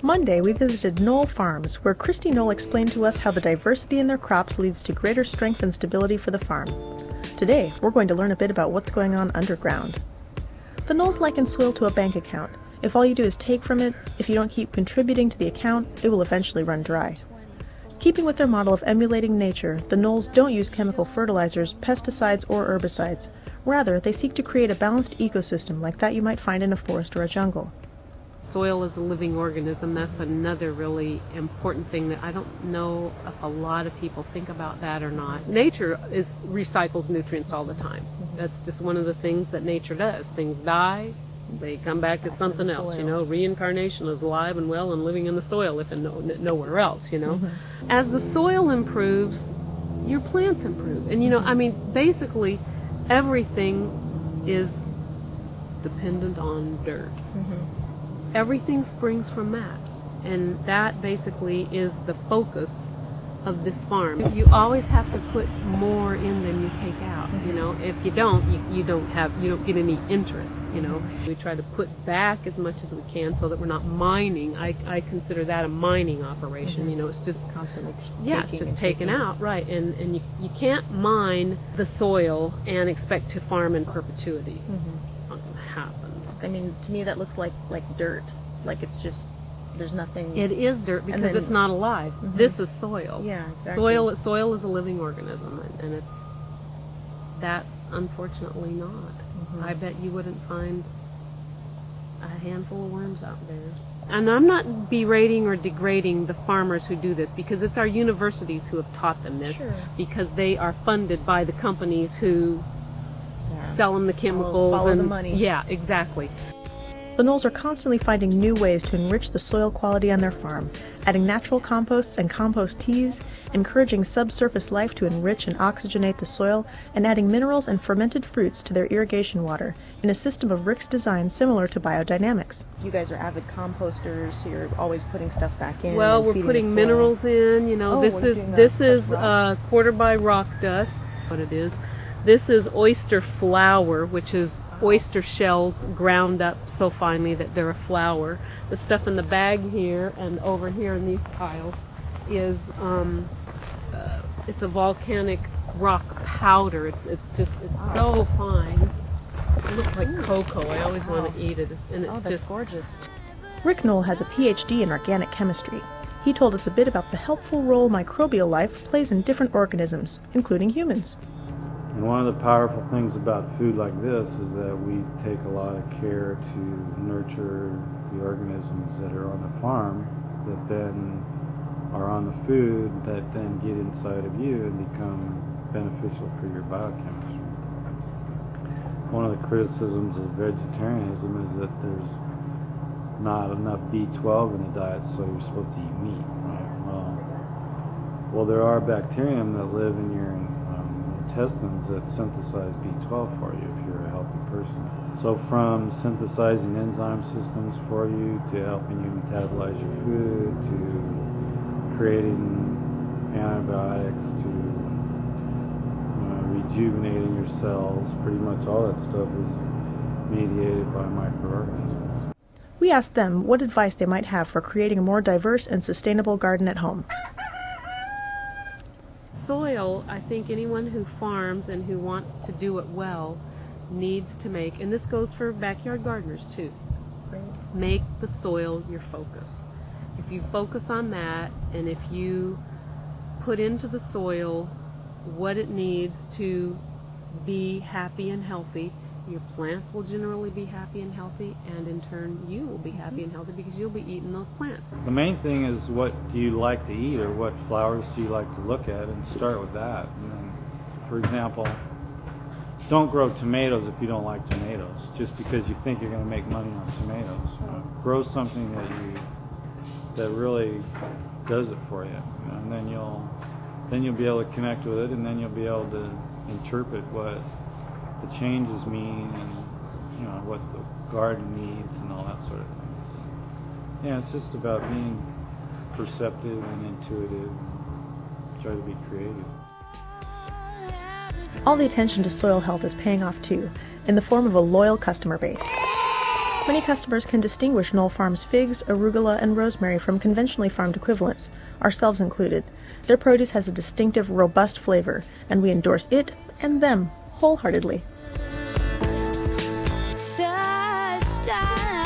Monday, we visited Knoll Farms, where Christy Knoll explained to us how the diversity in their crops leads to greater strength and stability for the farm. Today, we're going to learn a bit about what's going on underground. The Knolls liken soil to a bank account. If all you do is take from it, if you don't keep contributing to the account, it will eventually run dry. Keeping with their model of emulating nature, the Knolls don't use chemical fertilizers, pesticides, or herbicides. Rather, they seek to create a balanced ecosystem like that you might find in a forest or a jungle. Soil is a living organism. That's another really important thing that I don't know if a lot of people think about that or not. Nature recycles nutrients all the time. That's just one of the things that nature does. Things die, they come back as something else. You know, reincarnation is alive and well and living in the soil, if in nowhere else, you know. As the soil improves, your plants improve. And, you know, I mean, basically everything is dependent on dirt. Everything springs from that, and that basically is the focus of this farm. You always have to put more in than you take out. You know, if you don't, you don't get any interest. You know, we try to put back as much as we can so that we're not mining. I consider that a mining operation. You know, it's just constantly it's just taken out, right? And you can't mine the soil and expect to farm in perpetuity. It's not going to happen. I mean, to me that looks like dirt. Like it's just, there's nothing. It is dirt because it's not alive. This is soil. Yeah, exactly. Soil is a living organism, and that's unfortunately not. I bet you wouldn't find a handful of worms out there. And I'm not berating or degrading the farmers who do this, because it's our universities who have taught them this, because they are funded by the companies who sell them the chemicals. Follow the money. Yeah, exactly. The Knolls are constantly finding new ways to enrich the soil quality on their farm, adding natural composts and compost teas, encouraging subsurface life to enrich and oxygenate the soil, and adding minerals and fermented fruits to their irrigation water in a system of Rick's design similar to biodynamics. You guys are avid composters, so you're always putting stuff back in. Well, we're putting minerals in. You know, this is quarter by rock dust. What it is. This is oyster flour, which is oyster shells ground up so finely that they're a flour. The stuff in the bag here and over here in these piles is it's a volcanic rock powder. It's so fine. It looks like cocoa. I always want to eat it, and it's just gorgeous. Rick Knoll has a PhD in organic chemistry. He told us a bit about the helpful role microbial life plays in different organisms, including humans. And one of the powerful things about food like this is that we take a lot of care to nurture the organisms that are on the farm that then are on the food that then get inside of you and become beneficial for your biochemistry. One of the criticisms of vegetarianism is that there's not enough B12 in the diet, so you're supposed to eat meat. Right? Well, there are bacterium that live in your intestines that synthesize B12 for you if you're a healthy person. So from synthesizing enzyme systems for you to helping you metabolize your food to creating antibiotics to rejuvenating your cells, pretty much all that stuff is mediated by microorganisms. We asked them what advice they might have for creating a more diverse and sustainable garden at home. Soil, I think anyone who farms and who wants to do it well needs to make, and this goes for backyard gardeners too, make the soil your focus. If you focus on that, and if you put into the soil what it needs to be happy and healthy, your plants will generally be happy and healthy, and in turn you will be happy and healthy because you'll be eating those plants. The main thing is, what do you like to eat, or what flowers do you like to look at, and start with that. And then, for example, don't grow tomatoes if you don't like tomatoes, just because you think you're going to make money on tomatoes. Grow something that really does it for you, and then you'll be able to connect with it, and then you'll be able to interpret what the changes mean, and what the garden needs and all that sort of thing. Yeah, it's just about being perceptive and intuitive, and try to be creative. All the attention to soil health is paying off too, in the form of a loyal customer base. Many customers can distinguish Knoll Farms figs, arugula, and rosemary from conventionally farmed equivalents, ourselves included. Their produce has a distinctive, robust flavor, and we endorse it and them wholeheartedly. Such time.